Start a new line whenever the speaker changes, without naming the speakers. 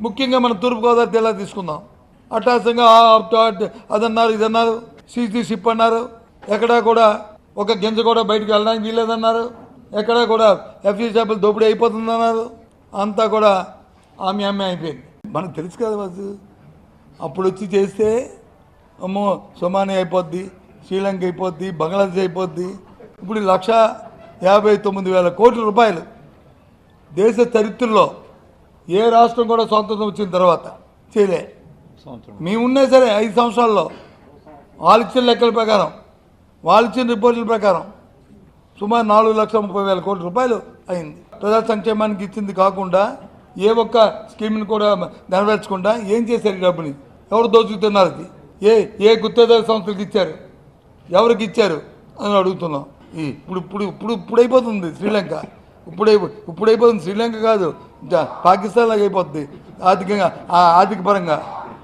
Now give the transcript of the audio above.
ముఖ్యంగా మన తూర్పుగోదావరి జిల్లా తీసుకుందాం. అట్టాసంగా అదన్నారు ఇదన్నారు, సీసీ షిప్ అన్నారు, ఎక్కడా కూడా ఒక గింజ కూడా బయటకు వెళ్ళడానికి వీలేదన్నారు, ఎక్కడా కూడా ఎఫ్సీ చేపలు దోపిడీ అయిపోతుందన్నారు. అంతా కూడా ఆమె అయిపోయింది. మనకు తెలుసు కదా బస్సు అప్పుడు వచ్చి చేస్తే అమ్మో సొమానియా అయిపోద్ది, శ్రీలంక అయిపోద్ది, బంగ్లాదేశ్ అయిపోద్ది. ఇప్పుడు 1,59,000 కోట్ల రూపాయలు దేశ చరిత్రలో ఏ రాష్ట్రం కూడా స్వాతంత్రం వచ్చిన తర్వాత చేయలే. మేమున్నా సరే 5 సంవత్సరాల్లో వాళ్ళు ఇచ్చిన లెక్కల ప్రకారం, వాళ్ళు ఇచ్చిన రిపోర్టుల ప్రకారం సుమారు 4,30,000 కోట్ల రూపాయలు అయింది. ప్రజా సంక్షేమానికి ఇచ్చింది కాకుండా ఏ ఒక్క స్కీమ్ని కూడా నెరవేర్చకుండా ఏం చేశారు? డబ్బుని ఎవరు దోచుకుతున్నారు? అది ఏ గుత్తేదారు సంస్థలకు ఇచ్చారు, ఎవరికి ఇచ్చారు అని అడుగుతున్నాం. ఇప్పుడు ఇప్పుడు ఇప్పుడు ఇప్పుడు అయిపోతుంది శ్రీలంక, ఇప్పుడైపోతుంది శ్రీలంక కాదు, పాకిస్తాన్ లాగా అయిపోతుంది ఆర్థిక పరంగా.